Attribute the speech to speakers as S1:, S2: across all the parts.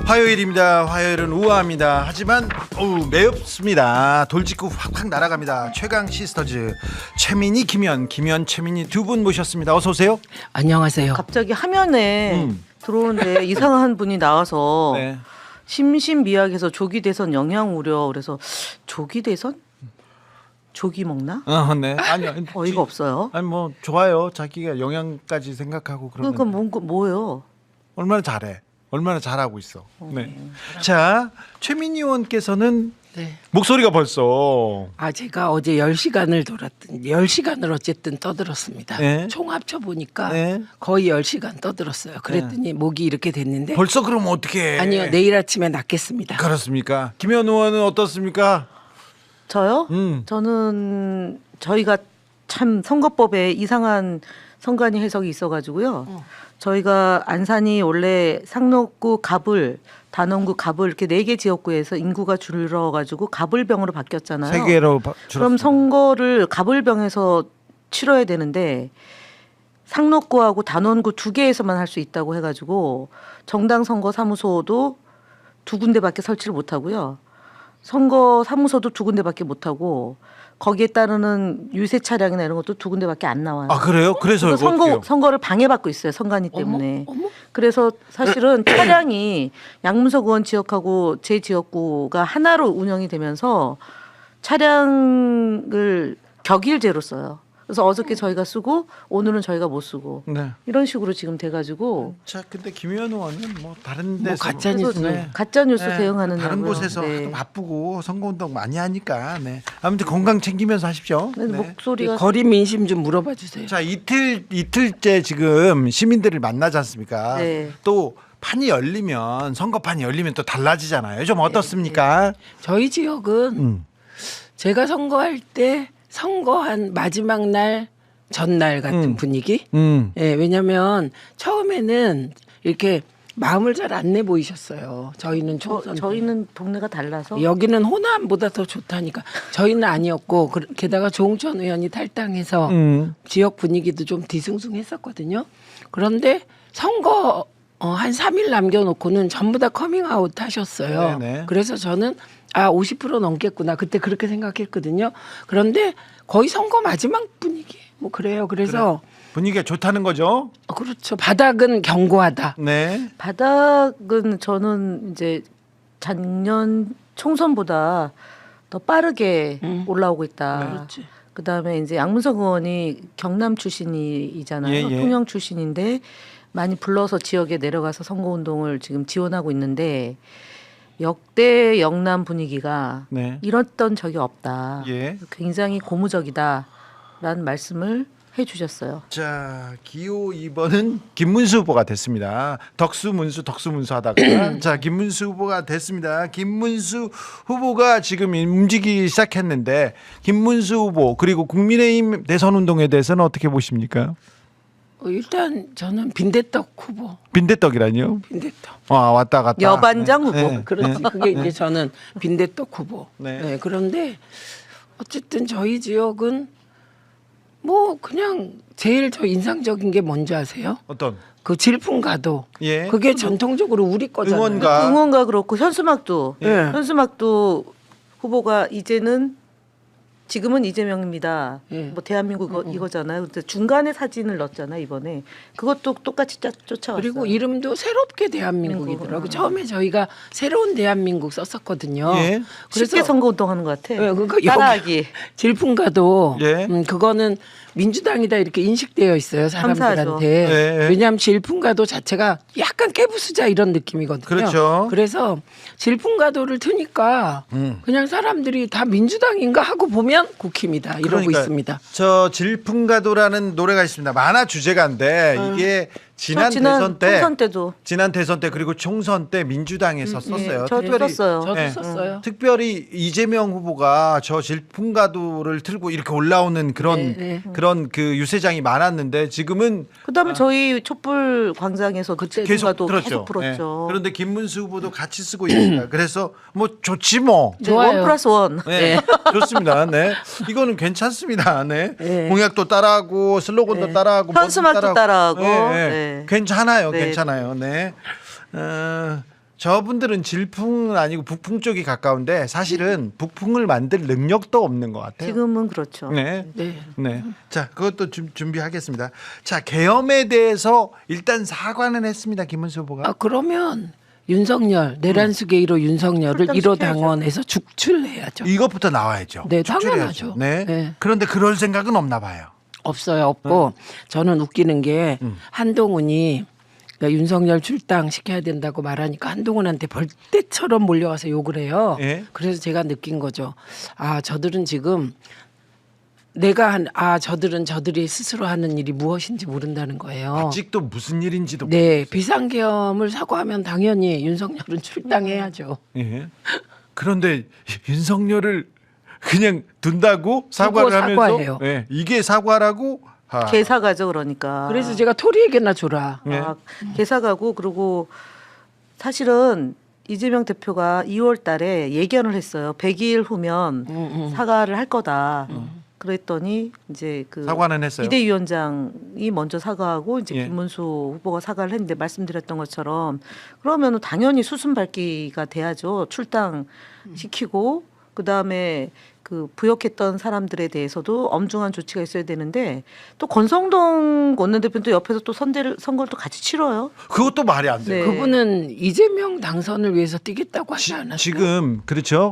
S1: 화요일입니다. 화요일은 우아합니다. 하지만 매엽습니다. 돌직구 확확 날아갑니다. 최강 시스터즈 최민희, 김현 최민희 두 분 모셨습니다. 어서 오세요.
S2: 안녕하세요.
S3: 갑자기 화면에 들어오는데 이상한 분이 나와서
S1: 네.
S3: 심신미약해서 조기 대선 영향 우려. 그래서 조기 대선? 조기 먹나?
S1: 네. 아니요.
S3: 어이가 없어요.
S1: 아니 뭐 좋아요. 자기가 영양까지 생각하고 그러면.
S3: 그러니까 뭐예요?
S1: 얼마나 잘해. 얼마나 잘하고 있어. 네. 자, 최민희 의원께서는
S2: 네.
S1: 목소리가 벌써
S2: 제가 어제 10시간을 어쨌든 떠들었습니다.
S1: 네.
S2: 총 합쳐 보니까
S1: 네.
S2: 거의 10시간 떠들었어요. 그랬더니 목이 이렇게 됐는데
S1: 벌써 그러면 어떻게?
S2: 아니요. 내일 아침에 낫겠습니다.
S1: 그렇습니까? 김현 의원은 어떻습니까?
S3: 저요? 저는 저희가 참 선거법에 이상한 선관위 해석이 있어가지고요. 저희가 안산이 원래 상록구 갑을, 단원구 갑을 이렇게 4개 지역구에서 인구가 줄어가지고 갑을병으로 바뀌었잖아요.
S1: 3개로
S3: 그럼 선거를 갑을병에서 치러야 되는데 상록구하고 단원구 2개에서만 할 수 있다고 해가지고 정당 선거 사무소도 2군데밖에 설치를 못하고요. 선거 사무소도 2군데밖에 못하고 거기에 따르는 유세 차량이나 이런 것도 2군데밖에 안 나와요.
S1: 아 그래요? 그래서 어떡해요?
S3: 선거를 방해받고 있어요. 선관위 때문에.
S2: 어머?
S3: 그래서 사실은 차량이 양문석 의원 지역하고 제 지역구가 하나로 운영이 되면서 차량을 격일제로 써요. 그래서 어저께 저희가 쓰고 오늘은 저희가 못 쓰고
S1: 네.
S3: 이런 식으로 지금 돼가지고
S1: 자, 근데 김현 의원은 뭐 다른 데서
S2: 가짜 뉴스네.
S3: 가짜 뉴스
S1: 네,
S3: 대응하는
S1: 다른
S3: 거고요.
S1: 곳에서
S3: 네.
S1: 하도 바쁘고 선거운동 많이 하니까 네. 아무튼 건강 챙기면서 하십시오.
S3: 네,
S1: 네.
S3: 목소리가
S2: 거리 민심 좀 물어봐 주세요.
S1: 자, 이틀째 지금 시민들을 만나지 않습니까?
S3: 네.
S1: 또 판이 열리면 선거판이 열리면 또 달라지잖아요. 좀 어떻습니까?
S2: 저희 지역은 제가 선거할 때 선거한 마지막 날 전날 같은 분위기. 예, 왜냐하면 처음에는 이렇게 마음을 잘 안 내 보이셨어요. 저희는 총선 때.
S3: 저희는 동네가 달라서
S2: 여기는 호남보다 더 좋다니까. 저희는 아니었고 게다가 조홍천 의원이 탈당해서 지역 분위기도 좀 뒤숭숭했었거든요. 그런데 선거 한 3일 남겨놓고는 전부 다 커밍아웃 하셨어요.
S1: 네네.
S2: 그래서 저는 50% 넘겠구나. 그때 그렇게 생각했거든요. 그런데 거의 선거 마지막 분위기 뭐 그래요. 그래서
S1: 분위기가 좋다는 거죠?
S2: 그렇죠. 바닥은 견고하다.
S1: 네.
S3: 바닥은 저는 이제 작년 총선보다 더 빠르게 올라오고 있다.
S2: 그렇지.
S3: 그다음에 이제 양문석 의원이 경남 출신이잖아요.
S1: 예, 예.
S3: 통영 출신인데 많이 불러서 지역에 내려가서 선거운동을 지금 지원하고 있는데 역대 영남 분위기가
S1: 네.
S3: 이랬던 적이 없다.
S1: 예.
S3: 굉장히 고무적이다라는 말씀을 해주셨어요.
S1: 자, 기호 2번은 김문수 후보가 됐습니다. 덕수 문수 하다가 자, 김문수 후보가 됐습니다. 김문수 후보가 지금 움직이기 시작했는데 김문수 후보 그리고 국민의힘 대선 운동에 대해서는 어떻게 보십니까?
S2: 일단 저는 빈대떡 후보.
S1: 빈대떡이라니요?
S2: 빈대떡.
S1: 왔다 갔다.
S3: 여반장
S1: 네.
S3: 후보.
S1: 네.
S2: 그렇지. 그게 이제 저는 빈대떡 후보.
S1: 네.
S2: 네. 그런데 어쨌든 저희 지역은 뭐 그냥 제일 저 인상적인 게 뭔지 아세요?
S1: 어떤?
S2: 그 질풍가도.
S1: 예.
S2: 그게 전통적으로 우리 거잖아요.
S1: 응원가.
S3: 응원가 그렇고 현수막도
S2: 예.
S3: 현수막도 후보가 이제는 지금은 이재명입니다.
S2: 예.
S3: 뭐 대한민국 이거잖아요. 근데 중간에 사진을 넣었잖아요 이번에. 그것도 똑같이 쫓아왔어요.
S2: 그리고 이름도 새롭게 대한민국이더라고요. 처음에 저희가 새로운 대한민국 썼었거든요.
S1: 예.
S3: 쉽게 선거운동하는 것 같아.
S2: 예, 그러니까
S3: 따라하기.
S2: 질풍가도
S1: 예.
S2: 그거는 민주당이다 이렇게 인식되어 있어요 사람들한테.
S3: 감사하죠.
S1: 예.
S2: 왜냐하면 질풍가도 자체가 약간 깨부수자 이런 느낌이거든요.
S1: 그렇죠.
S2: 그래서 질풍가도를 트니까 그냥 사람들이 다 민주당인가 하고 보면 국힘이다 이러고
S1: 그러니까
S2: 있습니다.
S1: 저 질풍가도라는 노래가 있습니다. 만화 주제가인데 이게 지난 대선 때
S3: 총선 때도
S1: 지난 대선 때 그리고 총선 때 민주당에서 썼어요.
S3: 저도 썼어요.
S2: 저도
S1: 네.
S2: 썼어요.
S1: 특별히 이재명 후보가 저 질풍가도를 틀고 이렇게 올라오는 그런 그 유세장이 많았는데 지금은
S3: 그다음에 저희 촛불 광장에서
S1: 계속
S3: 질풍가도
S1: 들었죠.
S3: 계속 불었죠.
S1: 네. 그런데 김문수 후보도 같이 쓰고 있습니다. 그래서 뭐 좋지 뭐.
S3: 네,
S2: 좋아요.
S3: 1+1.
S1: 네, 좋습니다. 네, 이거는 괜찮습니다. 네,
S2: 네.
S1: 공약도 따라하고 슬로건도 따라하고
S3: 현수막도
S1: 뭐도
S3: 따라하고.
S1: 네, 네.
S3: 네.
S1: 괜찮아요,
S3: 네.
S1: 괜찮아요. 네, 저분들은 질풍은 아니고 북풍 쪽이 가까운데 사실은 북풍을 만들 능력도 없는 것 같아요.
S3: 지금은 그렇죠.
S1: 네.
S2: 네.
S1: 네. 자, 그것도 준비하겠습니다. 자, 계엄에 대해서 일단 사과는 했습니다. 김문수 후보가.
S2: 아 그러면 윤석열 내란수계 1호 윤석열을 1호 당원에서 축출해야죠.
S1: 이것부터 나와야죠.
S2: 네,
S1: 축출해야죠.
S2: 당연하죠.
S1: 네.
S2: 네.
S1: 그런데 그럴 생각은 없나 봐요.
S2: 없어요, 없고 저는 웃기는 게 한동훈이 그러니까 윤석열 출당 시켜야 된다고 말하니까 한동훈한테 벌떼처럼 몰려와서 욕을 해요.
S1: 예.
S2: 그래서 제가 느낀 거죠. 아 저들은 지금 저들은 저들이 스스로 하는 일이 무엇인지 모른다는 거예요.
S1: 아직도 무슨 일인지도
S2: 네, 비상계엄을 사과하면 당연히 윤석열은 출당해야죠.
S1: 예. 그런데 윤석열을 그냥 둔다고 사과를
S2: 두고
S1: 하면서
S2: 사과해요.
S1: 예, 이게 사과라고
S3: 개사가죠, 그러니까.
S2: 그래서 제가 토리에게나 줘라.
S1: 네.
S3: 개사가고 그리고 사실은 이재명 대표가 2월 달에 예견을 했어요. 100일 후면 사과를 할 거다. 그랬더니 이제 그
S1: 사과는 했어요.
S3: 비대위원장이 먼저 사과하고 이제
S1: 예.
S3: 김문수 후보가 사과를 했는데 말씀드렸던 것처럼 그러면은 당연히 수순 밟기가 돼야죠. 출당 시키고 그다음에 그 부역했던 사람들에 대해서도 엄중한 조치가 있어야 되는데 또 권성동 원내대표는 또 옆에서 또 선거를 또 같이 치러요.
S1: 그것도 말이 안 돼요.
S3: 네.
S2: 그분은 이재명 당선을 위해서 뛰겠다고 하지 않았어요?
S1: 지금 그렇죠.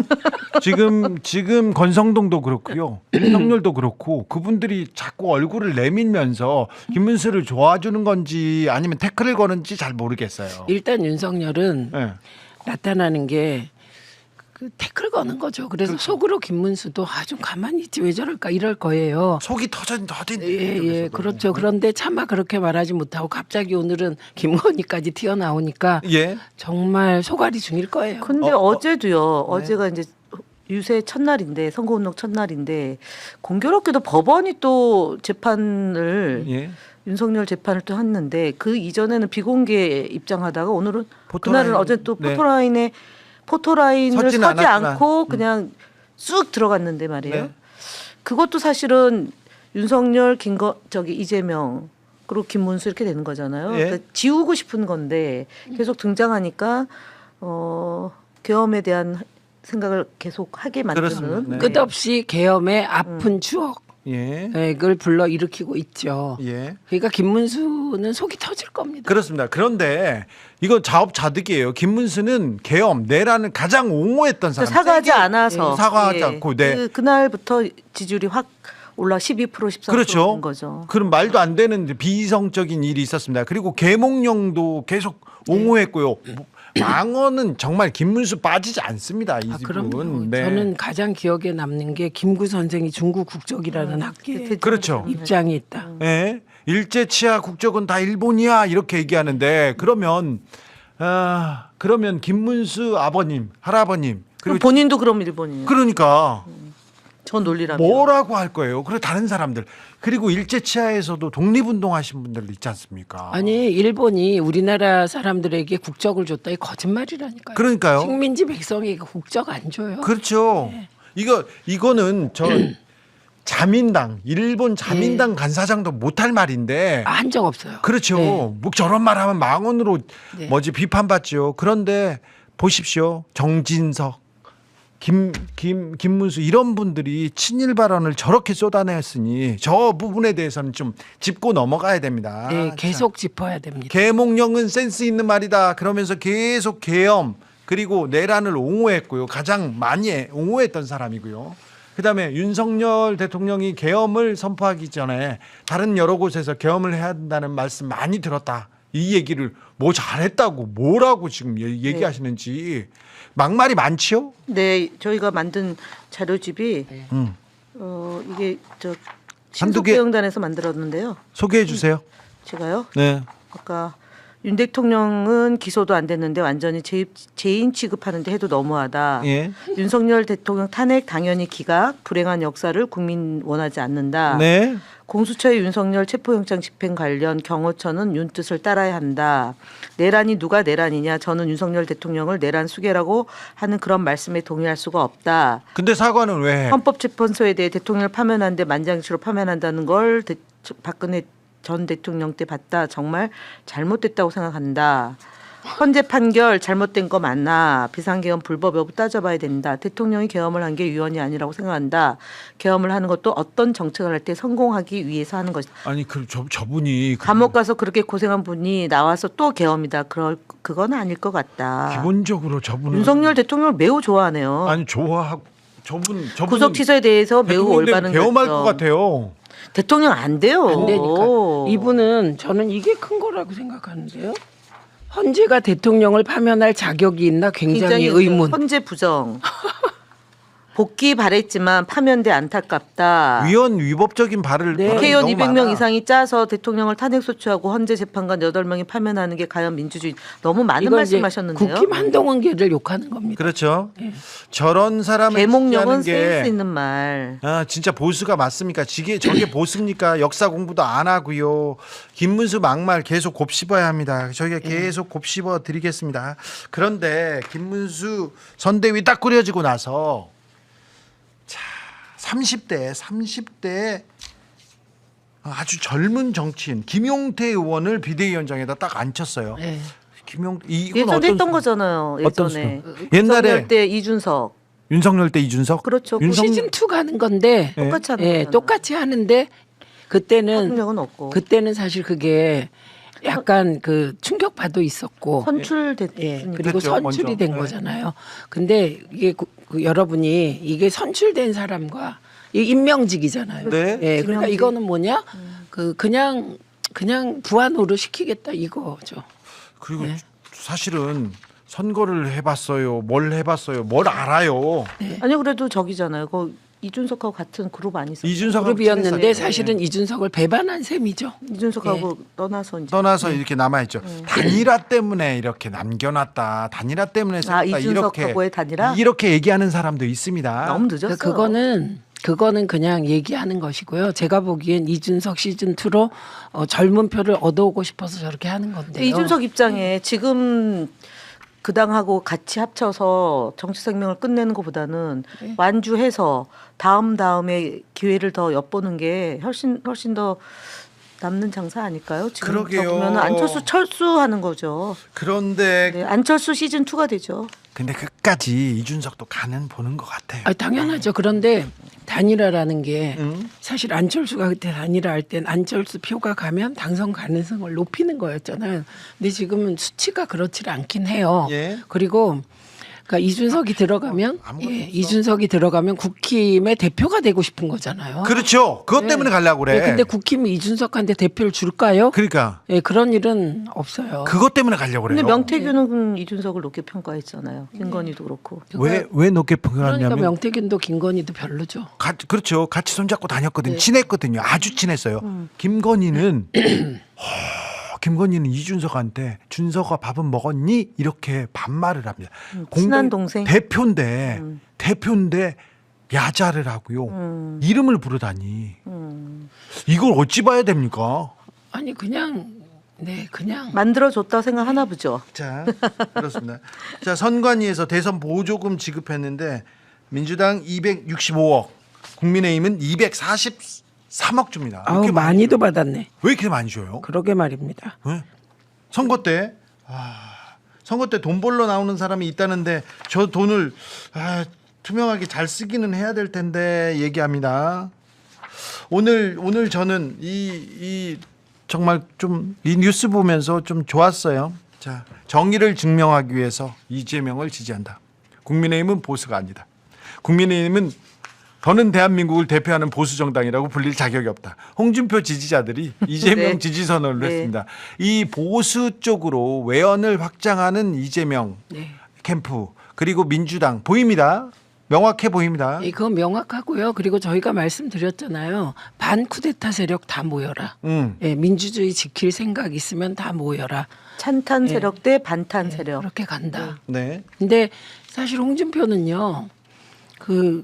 S1: 지금 권성동도 그렇고요. 윤석열도 그렇고 그분들이 자꾸 얼굴을 내밀면서 김문수를 도와주는 건지 아니면 태클을 거는지 잘 모르겠어요.
S2: 일단 윤석열은
S1: 네.
S2: 나타나는 게 그 태클 거는 거죠. 그래서 속으로 김문수도 좀 가만히 있지 왜 저럴까 이럴 거예요.
S1: 속이 터진
S2: 예, 그렇죠. 그런데 차마 그렇게 말하지 못하고 갑자기 오늘은 김건희까지 튀어나오니까
S1: 예.
S2: 정말 속앓이 중일 거예요.
S3: 근데
S1: 어,
S3: 어제도요. 어제가 이제 유세 첫날인데 선거운동 첫날인데 공교롭게도 법원이 또 재판을
S1: 예.
S3: 윤석열 재판을 또 했는데 그 이전에는 비공개 입장하다가 오늘은
S1: 포토라인,
S3: 그날은 어제 또
S1: 네.
S3: 포토라인을
S1: 서지는
S3: 서지
S1: 않았지만.
S3: 않고 그냥 쑥 들어갔는데 말이에요.
S1: 네.
S3: 그것도 사실은 윤석열, 이재명 그리고 김문수 이렇게 되는 거잖아요.
S1: 예.
S3: 그러니까 지우고 싶은 건데 계속 등장하니까 계엄에 대한 생각을 계속 하게
S1: 그렇습니다.
S3: 만드는
S1: 네.
S2: 끝없이 계엄의 아픈 추억.
S1: 예.
S2: 네, 그걸 불러 일으키고 있죠.
S1: 예.
S2: 그러니까 김문수는 속이 터질 겁니다.
S1: 그렇습니다. 그런데 이거 자업자득이에요. 김문수는 계엄 내란을 가장 옹호했던 사람.
S3: 사과하지 않아서
S1: 예, 사과하지 않고, 네.
S3: 그날부터 지지율이 확 올라 12% 13%인
S1: 그렇죠.
S3: 거죠.
S1: 그럼 말도 안 되는 비이성적인 일이 있었습니다. 그리고 계몽령도 계속 옹호했고요. 망언은 정말 김문수 빠지지 않습니다. 이
S2: 그럼요.
S1: 집은. 네.
S2: 저는 가장 기억에 남는 게 김구 선생이 중국 국적이라는 학계에
S1: 그렇죠.
S2: 입장이 있다.
S1: 예. 일제 치하 국적은 다 일본이야 이렇게 얘기하는데 그러면 김문수 아버님, 할아버님
S3: 그리고 본인도 그럼 일본이에요.
S1: 그러니까
S3: 저 논리라면.
S1: 뭐라고 할 거예요? 그리고 다른 사람들 그리고 일제 치하에서도 독립운동하신 분들 있지 않습니까?
S2: 아니 일본이 우리나라 사람들에게 국적을 줬다 이 거짓말이라니까요.
S1: 그러니까요.
S2: 식민지 백성에게 국적 안 줘요.
S1: 그렇죠. 이거는 저 자민당 일본 자민당 간사장도 못할 말인데
S2: 한 적 없어요.
S1: 그렇죠.
S2: 네.
S1: 뭐 저런 말하면 망언으로
S2: 네.
S1: 비판받죠. 그런데 보십시오. 정진석, 김문수 이런 분들이 친일 발언을 저렇게 쏟아냈으니 저 부분에 대해서는 좀 짚고 넘어가야 됩니다.
S2: 네, 계속 짚어야 됩니다.
S1: 계몽령은 센스 있는 말이다. 그러면서 계속 계엄 그리고 내란을 옹호했고요. 가장 많이 옹호했던 사람이고요. 그다음에 윤석열 대통령이 계엄을 선포하기 전에 다른 여러 곳에서 계엄을 해야 한다는 말씀 많이 들었다. 이 얘기를 뭐 잘했다고 뭐라고 지금 얘기하시는지 막말이 많지요?
S3: 네, 저희가 만든 자료집이 이게 저 신속대응단에서 만들었는데요.
S1: 소개해 주세요.
S3: 제가요.
S1: 네.
S3: 아까 윤 대통령은 기소도 안 됐는데 완전히 재인 취급하는데 해도 너무하다.
S1: 예.
S3: 윤석열 대통령 탄핵 당연히 기각, 불행한 역사를 국민 원하지 않는다.
S1: 네.
S3: 공수처의 윤석열 체포영장 집행 관련 경호처는 윤 뜻을 따라야 한다. 내란이 누가 내란이냐? 저는 윤석열 대통령을 내란 수괴라고 하는 그런 말씀에 동의할 수가 없다.
S1: 근데 사과는 왜 해?
S3: 헌법재판소에 대해 대통령을 파면하는데 만장일치로 파면한다는 걸 박근혜 전 대통령 때 봤다. 정말 잘못됐다고 생각한다. 헌재 판결 잘못된 거 맞나? 비상계엄 불법 여부 따져봐야 된다. 대통령이 계엄을 한 게 위헌이 아니라고 생각한다. 계엄을 하는 것도 어떤 정책을 할 때 성공하기 위해서 하는 것이다.
S1: 아니 그 저분이
S3: 감옥 가서 그렇게 고생한 분이 나와서 또 계엄이다. 그건 아닐 것 같다.
S1: 기본적으로 저분은
S3: 윤석열 대통령을 매우 좋아하네요.
S1: 아니 좋아하고 저분
S3: 구속 취소에 대해서 매우
S1: 대통령
S3: 올바른
S1: 계엄할
S3: 결정.
S1: 것 같아요.
S3: 대통령 안 돼요.
S2: 안 되니까. 이분은 저는 이게 큰 거라고 생각하는데요. 헌재가 대통령을 파면할 자격이 있나 굉장히 의문.
S3: 헌재 부정. 복귀 바랬지만 파면돼 안타깝다.
S1: 위헌 위법적인 발을
S2: 네.
S1: 발언이
S3: 국회의원
S1: 너무
S3: 200명
S1: 많아.
S3: 이상이 짜서 대통령을 탄핵소추하고 헌재 재판관 8명이 파면하는 게 과연 민주주의. 너무 많은
S2: 이건 이제
S3: 말씀하셨는데요.
S2: 국힘 한동훈계를 욕하는 겁니다.
S1: 그렇죠. 저런 사람을
S3: 개목령은
S1: 지지하는
S3: 센스
S1: 게
S3: 있는 말.
S1: 아, 진짜 보수가 맞습니까? 저게 보수입니까? 역사 공부도 안 하고요. 김문수 막말 계속 곱씹어야 합니다. 저희가 계속 곱씹어 드리겠습니다. 그런데 김문수 선대위 딱 꾸려지고 나서 자, 30대 아주 젊은 정치인 김용태 의원을 비대위원장에다 딱 앉혔어요.
S2: 네.
S1: 이건
S3: 예전에
S1: 어떤
S3: 했던 거잖아요.
S1: 어떤
S3: 예전에.
S1: 옛날에
S3: 윤석열 때 이준석.
S1: 윤석열 때 이준석?
S3: 그렇죠.
S2: 시즌 2 가는 건데
S1: 네.
S3: 똑같이 하는
S2: 예,
S3: 거잖아요.
S2: 똑같이 하는데 그때는
S3: 파급력은 없고.
S2: 그때는 사실 그게 약간 그 충격파도 있었고
S3: 선출됐으니까.
S2: 예, 그리고
S1: 됐죠,
S2: 선출이
S1: 먼저.
S2: 된
S1: 네.
S2: 거잖아요. 근데 이게 여러분이 이게 선출된 사람과 이 임명직이잖아요.
S1: 네.
S2: 예, 그러니까
S3: 임명직.
S2: 이거는 뭐냐? 그냥 부안으로 시키겠다 이거죠.
S1: 그리고
S2: 네.
S1: 사실은 선거를 해봤어요. 뭘 해봤어요. 뭘 알아요.
S3: 아니 그래도 저기잖아요. 이준석하고 같은 그룹 아니었어요?
S1: 이준석하고
S2: 그룹이었는데
S1: 친했어요.
S2: 사실은 이준석을 배반한 셈이죠.
S3: 이준석하고 떠나서 이제.
S1: 떠나서 이렇게 남아있죠. 단일화 때문에 이렇게 남겨놨다. 단일화 때문에 썼다.
S3: 이준석하고의 단일화?
S1: 이렇게 얘기하는 사람도 있습니다.
S3: 너무 늦었어요.
S2: 그거는 그냥 얘기하는 것이고요. 제가 보기엔 이준석 시즌 2로 젊은 표를 얻어오고 싶어서 저렇게 하는 건데요.
S3: 이준석 입장에 지금 그 당하고 같이 합쳐서 정치 생명을 끝내는 것보다는
S2: 네.
S3: 완주해서 다음에 기회를 더 엿보는 게 훨씬 더 남는 장사 아닐까요? 지금
S1: 그러게요.
S3: 보면 안철수 철수하는 거죠.
S1: 그런데
S3: 네, 안철수 시즌 2가 되죠.
S1: 근데 끝까지 이준석도 간은 보는 것 같아요.
S2: 당연하죠. 그런데 단일화라는 게
S1: 응?
S2: 사실 안철수가 그때 단일화할 땐 안철수 표가 가면 당선 가능성을 높이는 거였잖아요. 근데 지금은 수치가 그렇지 않긴 해요.
S1: 예.
S2: 그리고 그러니까 이준석이 들어가면
S1: 아무것도 없어.
S2: 이준석이 들어가면 국힘의 대표가 되고 싶은 거잖아요.
S1: 그렇죠. 그것 때문에 가려고 그래.
S2: 네, 근데 국힘이 이준석한테 대표를 줄까요?
S1: 그러니까
S2: 예, 그런 일은 없어요.
S1: 그것 때문에 가려고 그래요.
S3: 근데 명태균은 이준석을 높게 평가했잖아요. 김건희도 그렇고.
S1: 왜 높게
S2: 그러니까
S1: 평가하냐면
S2: 명태균도 김건희도 별로죠.
S1: 그렇죠. 같이 손잡고 다녔거든요. 친했거든요. 아주 친했어요. 김건희는 김건희는 이준석한테 준석아 밥은 먹었니? 이렇게 반말을 합니다.
S3: 친한 동생.
S1: 대표인데 야자를 하고요. 이름을 부르다니. 이걸 어찌 봐야 됩니까?
S2: 아니 그냥
S3: 만들어줬다 생각하나 보죠.
S1: 자, 그렇습니다. 자, 선관위에서 대선 보조금 지급했는데 민주당 265억, 국민의힘은 243억 줍니다.
S2: 아우
S1: 이렇게
S2: 많이도 받았네.
S1: 왜 이렇게 많이 줘요?
S2: 그러게 말입니다.
S1: 네? 선거 때 돈 벌러 나오는 사람이 있다는데 저 돈을 투명하게 잘 쓰기는 해야 될 텐데 얘기합니다. 오늘 저는 이 정말 좀 이 뉴스 보면서 좀 좋았어요. 자, 정의를 증명하기 위해서 이재명을 지지한다. 국민의힘은 보수가 아니다. 국민의힘은 더는 대한민국을 대표하는 보수 정당이라고 불릴 자격이 없다. 홍준표 지지자들이 이재명
S3: 네.
S1: 지지 선언을
S3: 네.
S1: 했습니다. 이 보수 쪽으로 외연을 확장하는 이재명
S2: 네.
S1: 캠프 그리고 민주당 보입니다. 명확해 보입니다.
S2: 그건 명확하고요. 그리고 저희가 말씀드렸잖아요. 반 쿠데타 세력 다 모여라. 예, 민주주의 지킬 생각 있으면 다 모여라.
S3: 찬탄 세력 대 반탄
S2: 예,
S3: 세력.
S2: 그렇게 간다.
S1: 네.
S2: 근데 사실 홍준표는요.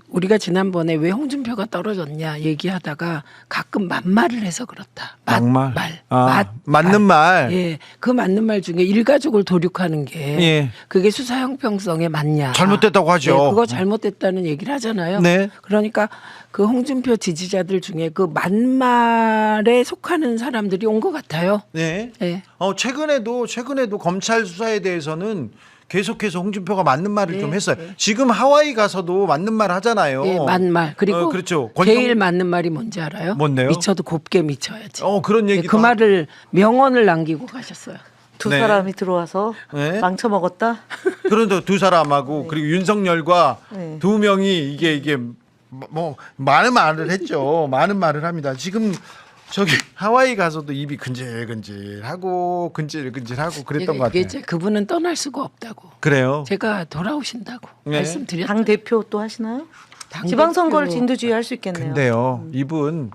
S2: 우리가 지난번에 왜 홍준표가 떨어졌냐 얘기하다가 가끔 맞말을 해서 그렇다.
S1: 막말.
S2: 맞,
S1: 맞는 말.
S2: 예, 그 맞는 말 중에 일가족을 도륙하는 게
S1: 예.
S2: 그게 수사 형평성에 맞냐?
S1: 잘못됐다고 하죠.
S2: 네, 그거 잘못됐다는 얘기를 하잖아요.
S1: 네.
S2: 그러니까 그 홍준표 지지자들 중에 그 맞말에 속하는 사람들이 온 것 같아요.
S1: 네.
S2: 네.
S1: 최근에도 검찰 수사에 대해서는 계속해서 홍준표가 맞는 말을
S2: 네,
S1: 좀 했어요.
S2: 네.
S1: 지금 하와이 가서도 맞는 말 하잖아요.
S2: 예, 맞말. 그리고
S1: 그렇죠.
S2: 제일 맞는 말이 뭔지 알아요?
S1: 뭔데요?
S2: 미쳐도 곱게 미쳐야지.
S1: 그런
S2: 예,
S1: 얘기도
S2: 그 말을 명언을 남기고 가셨어요.
S3: 두
S1: 네.
S3: 사람이 들어와서
S1: 네.
S3: 망쳐먹었다.
S1: 그런데 두 사람하고 그리고 윤석열과
S3: 네.
S1: 두 명이 이게 뭐 많은 말을 했죠. 많은 말을 합니다. 지금 저기 하와이 가서도 입이 근질근질하고 그랬던 것
S2: 이게
S1: 같아요.
S2: 이제 그분은 떠날 수가 없다고.
S1: 그래요.
S2: 제가 돌아오신다고
S1: 네.
S2: 말씀드렸죠.
S3: 당 대표 또 하시나요?
S2: 당
S3: 지방선거를
S2: 대표.
S3: 진두지휘 할 수 있겠네요.
S1: 근데요, 이분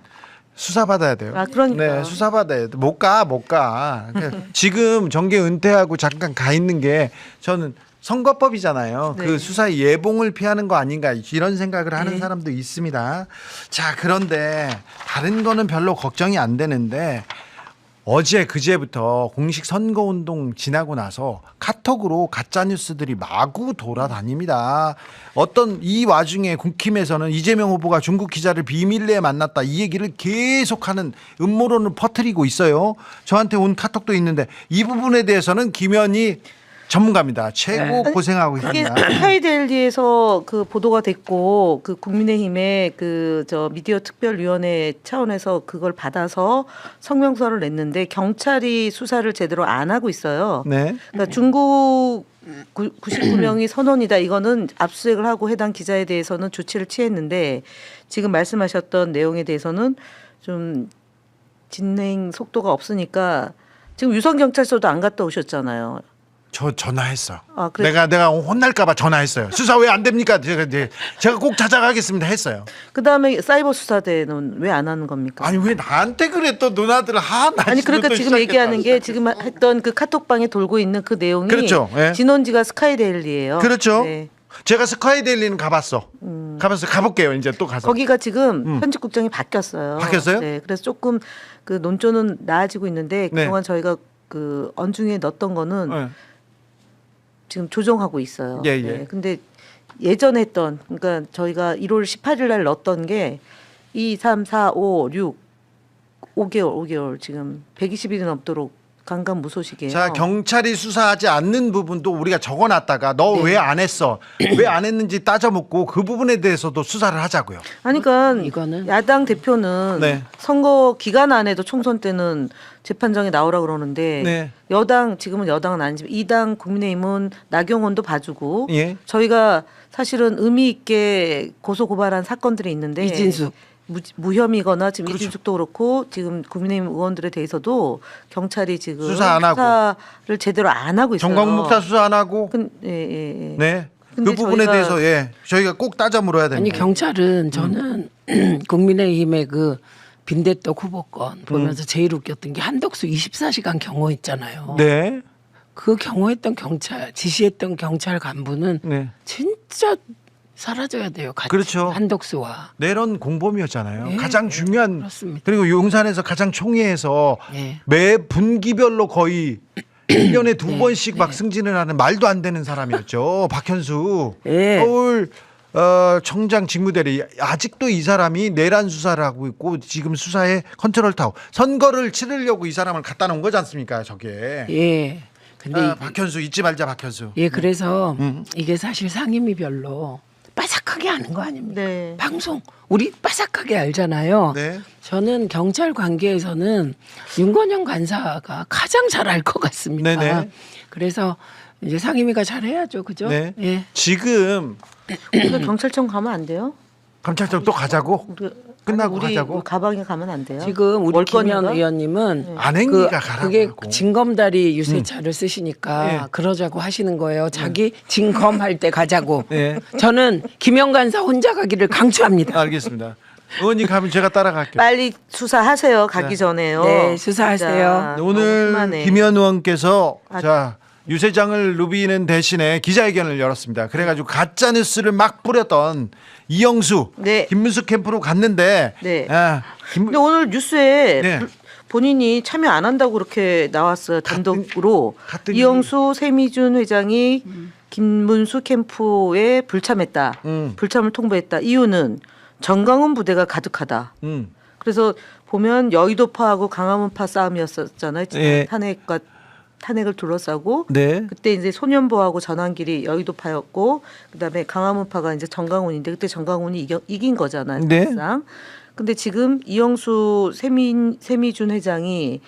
S1: 수사 받아야 돼요.
S3: 아, 그러니까.
S1: 네, 수사 받아야 돼. 못 가. 지금 정계 은퇴하고 잠깐 가 있는 게 저는 선거법이잖아요.
S3: 네.
S1: 그 수사 예봉을 피하는 거 아닌가 이런 생각을 하는
S3: 네.
S1: 사람도 있습니다. 자, 그런데 다른 거는 별로 걱정이 안 되는데 어제 그제부터 공식 선거운동 지나고 나서 카톡으로 가짜 뉴스들이 마구 돌아다닙니다. 어떤 이 와중에 국힘에서는 이재명 후보가 중국 기자를 비밀리에 만났다 이 얘기를 계속하는 음모론을 퍼뜨리고 있어요. 저한테 온 카톡도 있는데 이 부분에 대해서는 김현희 전문가입니다. 최고
S2: 네.
S1: 고생하고
S3: 그게
S1: 있습니다.
S3: 스카이데일리에서 그 보도가 됐고 그 국민의힘의 저 미디어 특별위원회 차원에서 그걸 받아서 성명서를 냈는데 경찰이 수사를 제대로 안 하고 있어요.
S1: 네.
S3: 그러니까 중국 99명이 선원이다. 이거는 압수수색을 하고 해당 기자에 대해서는 조치를 취했는데 지금 말씀하셨던 내용에 대해서는 좀 진행 속도가 없으니까 지금 유성 경찰서도 안 갔다 오셨잖아요.
S1: 저 전화했어.
S3: 아, 그래.
S1: 내가 혼날까봐 전화했어요. 수사 왜 안 됩니까? 제가 꼭 찾아가겠습니다 했어요.
S3: 그다음에 사이버 수사대는 왜 안 하는 겁니까?
S1: 아니 왜 나한테 그래 또 누나들
S3: 아니 그러니까 지금 얘기하는 게 지금 했던 그 카톡방에 돌고 있는 그 내용이
S1: 그렇죠. 예.
S3: 진원지가 스카이데일리예요.
S1: 그렇죠.
S3: 네.
S1: 제가 스카이데일리는 가봤어. 가볼게요. 이제 또 가서.
S3: 거기가 지금 편집국장이 바뀌었어요.
S1: 바뀌었어요?
S3: 네. 그래서 조금 그 논조는 나아지고 있는데
S1: 네.
S3: 그동안 저희가 그 언중에 넣었던 거는
S1: 네.
S3: 지금 조정하고 있어요.
S1: 예, 예.
S3: 네. 근데 예전에 했던 그러니까 저희가 1월 18일 날 넣었던 게 2, 3, 4, 5, 6 5개월 지금 120일이 넘도록 강간무소식이에요.
S1: 자 경찰이 수사하지 않는 부분도 우리가 적어놨다가 너 왜 안 했어? 왜 안 했는지 따져묻고 그 부분에 대해서도 수사를 하자고요.
S3: 아니, 그러니까
S2: 이거는
S3: 야당 대표는
S1: 네.
S3: 선거 기간 안에도 총선 때는 재판정에 나오라 그러는데
S1: 네.
S3: 여당 지금은 여당은 아니지만 이당 국민의힘은 나경원도 봐주고
S1: 예.
S3: 저희가 사실은 의미 있게 고소 고발한 사건들이 있는데
S2: 이진숙.
S3: 무혐의거나 지금
S1: 그렇죠.
S3: 이진숙도 그렇고 지금 국민의힘 의원들에 대해서도 경찰이 지금
S1: 수사 안 하고.
S3: 수사를 제대로 안 하고 있어요.
S1: 정광목사 수사 안 하고.
S3: 예.
S1: 네. 그
S3: 근데
S1: 부분에
S3: 저희가-
S1: 대해서 저희가 꼭 따져 물어야
S2: 아니
S1: 됩니다.
S2: 경찰은 저는 국민의힘의 그 빈대떡 후보권 보면서 제일 웃겼던 게 한덕수 24시간 경호했잖아요.
S1: 네.
S2: 그 경호했던 경찰 지시했던 경찰 간부는
S1: 네.
S2: 진짜 사라져야 돼요. 같이
S1: 그렇죠.
S2: 한덕수와.
S1: 내란 공범이었잖아요.
S2: 예,
S1: 가장 중요한
S2: 그렇습니다.
S1: 그리고 용산에서 가장 총회에서
S2: 예.
S1: 매 분기별로 거의 1년에 두 번씩 막 승진을 하는 말도 안 되는 사람이었죠. 박현수.
S2: 예.
S1: 서울 청장 직무대리 아직도 이 사람이 내란 수사를 하고 있고 지금 수사에 컨트롤 타워 선거를 치르려고 이 사람을 갖다 놓은 거지 않습니까? 저게.
S2: 예. 근데
S1: 박현수 잊지 말자 박현수.
S2: 예, 그래서 이게 사실 상임위 별로 빠삭하게 아는 거 아닙니까?
S3: 네.
S2: 방송 우리 빠삭하게 알잖아요.
S1: 네.
S2: 저는 경찰 관계에서는 윤건영 간사가 가장 잘 알 것 같습니다.
S1: 네네.
S2: 그래서 이제 상임위가 잘해야죠, 그죠?
S1: 네.
S2: 예.
S1: 지금
S3: 우리가 경찰청 가면 안 돼요?
S1: 검찰청 또 가자고 끝나고
S3: 우리
S1: 가자고.
S3: 가방에 가면 안 돼요?
S2: 지금 우리
S3: 월권인가?
S2: 김현 의원님은
S1: 안행이가 가라고
S2: 그게
S1: 하고.
S2: 진검다리 유세차를 쓰시니까
S1: 예.
S2: 그러자고 하시는 거예요. 자기 진검할 때 가자고.
S1: 예.
S2: 저는 김영 간사 혼자 가기를 강추합니다.
S1: 알겠습니다. 의원님 가면 제가 따라갈게요.
S3: 빨리 수사하세요. 가기 전에요.
S2: 네, 수사하세요.
S3: 진짜
S1: 오늘
S3: 너무 심하네.
S1: 김현 의원께서
S3: 아.
S1: 자 유세장을 누비는 대신에 기자회견을 열었습니다. 그래가지고 가짜 뉴스를 막 뿌렸던 이영수,
S3: 네.
S1: 김문수 캠프로 갔는데,
S3: 네.
S1: 김,
S3: 근데 오늘 뉴스에
S1: 네.
S3: 본인이 참여 안 한다고 그렇게 나왔어요. 단독으로.
S1: 같은
S3: 이영수 세미준 회장이 김문수 캠프에 불참했다. 불참을 통보했다. 이유는 정강훈 부대가 가득하다. 그래서 보면 여의도파하고 강화문파 싸움이었었잖아요.
S1: 예.
S3: 탄핵을 둘러싸고
S1: 네.
S3: 그때 이제 소년보하고 전환길이 여의도파였고 그다음에 강화문파가 이제 정강훈인데 그때 정강훈이 이긴 거잖아요.
S1: 네.
S3: 사실상. 근데 지금 이영수 세미준 회장이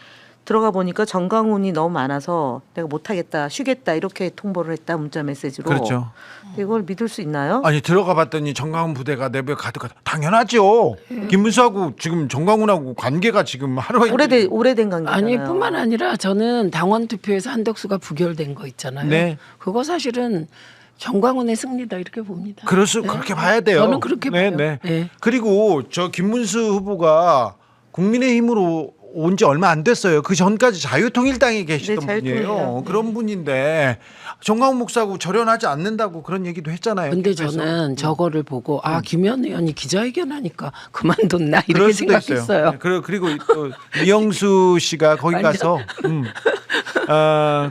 S3: 들어가 보니까 정강훈이 너무 많아서 내가 못하겠다, 쉬겠다 이렇게 통보를 했다 문자 메시지로.
S1: 그렇죠.
S3: 이걸 믿을 수 있나요?
S1: 아니 들어가 봤더니 정강훈 부대가 내부에 가득하다. 당연하죠. 김문수하고 지금 정강훈하고 관계가 지금 하루에
S3: 오래된 관계잖아요.
S2: 아니 뿐만 아니라 저는 당원 투표에서 한덕수가 부결된 거 있잖아요.
S1: 네.
S2: 그거 사실은 정광훈의 승리다 이렇게 봅니다.
S1: 그렇게 봐야 돼요.
S2: 저는 그렇게 봐요.
S1: 네.
S2: 네.
S1: 그리고 저 김문수 후보가 국민의힘으로 온 지 얼마 안 됐어요. 그 전까지 자유통일당에 계시던
S3: 네,
S1: 분이에요.
S3: 자유통일당.
S1: 그런 분인데 정강훈 목사하고 절연하지 않는다고 그런 얘기도 했잖아요.
S2: 근데
S1: 캠프에서.
S2: 저는 저거를 보고 김현 의원이 기자회견하니까 그만뒀나 이렇게
S1: 그럴 수도
S2: 생각했어요.
S1: 있어요. 네, 그리고 또 이영수 씨가 거기 가서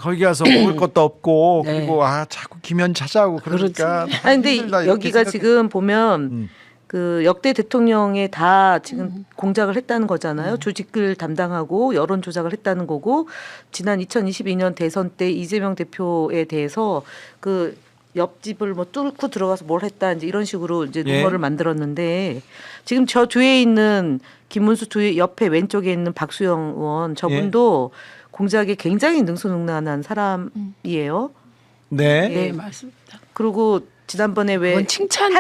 S1: 거기 가서 먹을 것도 없고
S2: 네.
S1: 그리고 자꾸 김현 찾아오고 그러니까
S3: 아니 근데
S1: 힘들다 이렇게
S3: 여기가
S1: 생각해.
S3: 지금 보면 그 역대 대통령에 다 지금 공작을 했다는 거잖아요. 조직을 담당하고 여론 조작을 했다는 거고 지난 2022년 대선 때 이재명 대표에 대해서 그 옆집을 뭐 뚫고 들어가서 뭘 했다 이제 이런 식으로 이제
S1: 예.
S3: 루머를 만들었는데 지금 저 뒤에 있는 김문수 뒤에 옆에 왼쪽에 있는 박수영 의원 저분도 공작에 굉장히 능수능란한 사람이에요.
S1: 네.
S2: 네, 맞습니다.
S3: 그리고 지난번에 왜
S2: 그건 칭찬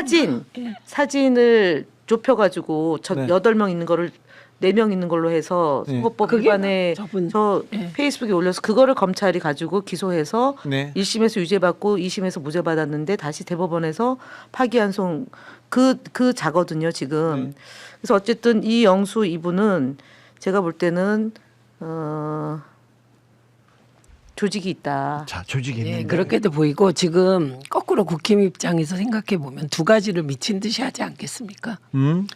S3: 사진을 좁혀가지고 저
S1: 네.
S3: 8명 있는 거를 4명 있는 걸로 해서
S1: 네.
S3: 선거법
S2: 그게
S3: 위반에
S2: 저분,
S3: 저
S2: 네.
S3: 페이스북에 올려서 그거를 검찰이 가지고 기소해서
S1: 네.
S3: 1심에서 유죄받고 2심에서 무죄 받았는데 다시 대법원에서 파기환송 그 자거든요 지금. 그래서 어쨌든 이 영수 이분은 제가 볼 때는 조직이 있다.
S1: 자, 조직이
S2: 네,
S1: 있는데.
S2: 그렇게도 보이고 지금 거꾸로 국힘 입장에서 생각해 보면 두 가지를 미친 듯이 하지 않겠습니까?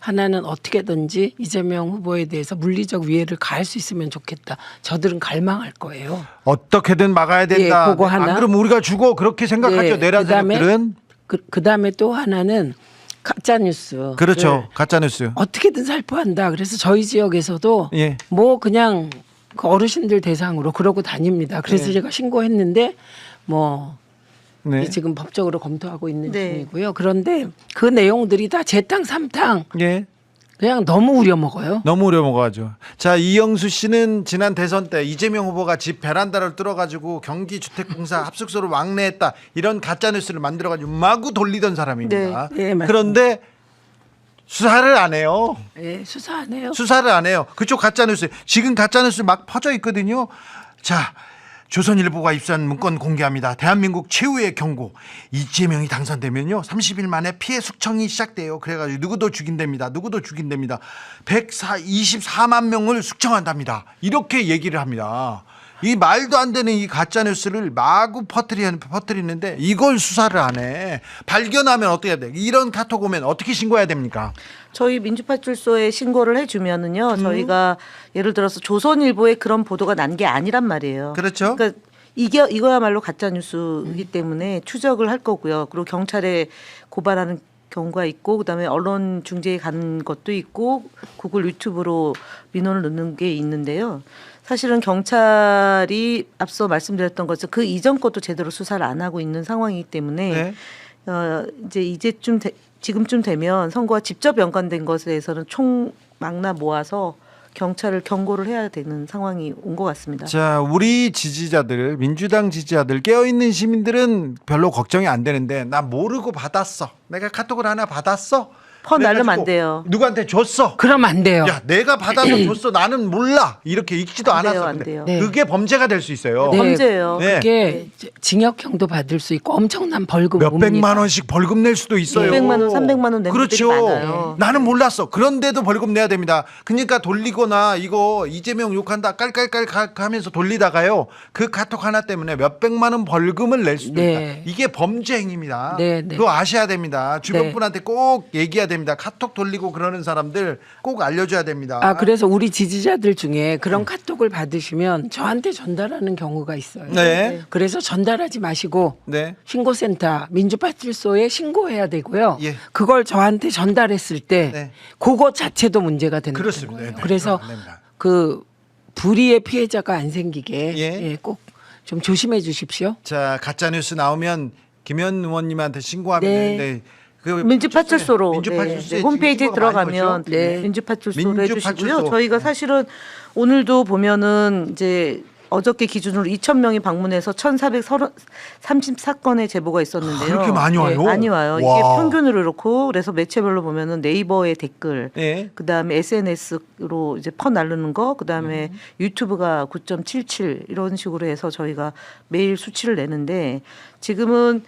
S2: 하나는 어떻게든지 이재명 후보에 대해서 물리적 위해를 가할 수 있으면 좋겠다. 저들은 갈망할 거예요.
S1: 어떻게든 막아야 된다.
S2: 예, 그거 하나.
S1: 안 그러면 우리가 죽어 그렇게 생각하죠. 내란 세력들은.
S2: 그다음에 또 하나는 가짜 뉴스.
S1: 그렇죠. 가짜 뉴스.
S2: 어떻게든 살포한다. 그래서 저희 지역에서도
S1: 예.
S2: 뭐 그냥 그 어르신들 대상으로 그러고 다닙니다. 그래서
S1: 네.
S2: 제가 신고했는데 뭐
S1: 네.
S2: 지금 법적으로 검토하고 있는
S3: 네.
S2: 중이고요. 그런데 그 내용들이 다 재탕 삼탕
S1: 예.
S2: 그냥 너무 우려먹어요.
S1: 너무 우려먹어가지고. 자, 이영수 씨는 지난 대선 때 이재명 후보가 집 베란다를 뚫어가지고 경기주택공사 합숙소를 왕래했다. 이런 가짜 뉴스를 만들어가지고 마구 돌리던 사람입니다.
S2: 네, 네, 맞습니다.
S1: 그런데 수사를 안 해요.
S2: 네, 수사 안 해요.
S1: 수사를 안 해요. 그쪽 가짜 뉴스. 지금 가짜 뉴스 막 퍼져 있거든요. 자, 조선일보가 입수한 문건 공개합니다. 대한민국 최후의 경고. 이재명이 당선되면요 30일 만에 피해 숙청이 시작돼요. 그래가지고 누구도 죽인답니다. 24만 명을 숙청한답니다. 이렇게 얘기를 합니다. 이 말도 안 되는 이 가짜 뉴스를 마구 퍼뜨리는데 이걸 수사를 안 해. 발견하면 어떻게 해야 돼? 이런 카톡 오면 어떻게 신고해야 됩니까?
S3: 저희 민주파출소에 신고를 해주면은요 저희가 예를 들어서 조선일보에 그런 보도가 난 게 아니란 말이에요.
S1: 그렇죠.
S3: 그러니까 이거야말로 가짜 뉴스이기 때문에 추적을 할 거고요. 그리고 경찰에 고발하는 경우가 있고 그다음에 언론 중재에 가는 것도 있고 구글 유튜브로 민원을 넣는 게 있는데요. 사실은 경찰이 앞서 말씀드렸던 것처럼 그 이전 것도 제대로 수사를 안 하고 있는 상황이기 때문에
S1: 네.
S3: 지금쯤 되면 선거와 직접 연관된 것에 대해서는 총망라 모아서 경찰을 경고를 해야 되는 상황이 온 것 같습니다.
S1: 자, 우리 지지자들, 민주당 지지자들, 깨어있는 시민들은 별로 걱정이 안 되는데 나 모르고 받았어. 내가 카톡을 하나 받았어.
S3: 퍼 날르면 안
S1: 그래가지고
S3: 돼요.
S1: 누구한테 줬어.
S2: 그럼 안 돼요.
S1: 야, 내가 받아서 줬어. 나는 몰라. 이렇게 읽지도
S3: 안 돼요,
S1: 않았어.
S3: 안
S1: 근데
S3: 돼요.
S2: 네.
S1: 그게 범죄가 될 수 있어요.
S2: 네.
S3: 범죄예요.
S1: 네.
S2: 그게 징역형도 받을 수 있고 엄청난 벌금
S1: 몇백만 원씩 벌금 낼 수도 있어요.
S3: 200만 원, 300만 원 낸
S1: 그렇죠.
S3: 분들이 많아요.
S1: 나는 몰랐어. 그런데도 벌금 내야 됩니다. 그러니까 돌리거나 이거 이재명 욕한다 깔깔깔 하면서 돌리다가요. 그 카톡 하나 때문에 몇백만 원 벌금을 낼 수도
S2: 네.
S1: 있다. 이게 범죄 행위입니다.
S2: 네, 네.
S1: 그거 아셔야 됩니다. 주변
S2: 네.
S1: 분한테 꼭 얘기해야 됩니다. 카톡 돌리고 그러는 사람들 꼭 알려줘야 됩니다.
S2: 아, 그래서 우리 지지자들 중에 그런 카톡을 받으시면 저한테 전달하는 경우가 있어요.
S1: 네.
S2: 그래서 전달하지 마시고
S1: 네.
S2: 신고센터 민주파출소에 신고해야 되고요.
S1: 예.
S2: 그걸 저한테 전달했을 때
S1: 네.
S2: 그거 자체도 문제가 되는
S1: 그렇습니다.
S2: 거예요.
S1: 네, 네.
S2: 그래서
S1: 안 됩니다.
S2: 그 불의의 피해자가 안 생기게
S1: 예.
S2: 꼭 좀 조심해 주십시오.
S1: 자, 가짜 뉴스 나오면 김현 의원님한테 신고하면
S2: 네.
S1: 되는데 그
S3: 민주파출소로
S1: 민주파출소에
S3: 네. 홈페이지에
S1: 지금 신고가 많이
S3: 들어가면
S1: 거죠?
S2: 네.
S3: 민주파출소로
S1: 민주파출소.
S3: 해주시고요. 저희가 사실은 오늘도 보면은 이제 어저께 기준으로 2,000명이 방문해서 1,434건의 제보가 있었는데요.
S1: 그렇게 많이 와요?
S3: 많이 와요. 이게
S1: 와.
S3: 평균으로 그렇고 그래서 매체별로 보면은 네이버의 댓글,
S1: 예.
S3: 그다음에 SNS로 이제 퍼 나르는 거, 그다음에 유튜브가 9.77 이런 식으로 해서 저희가 매일 수치를 내는데 지금은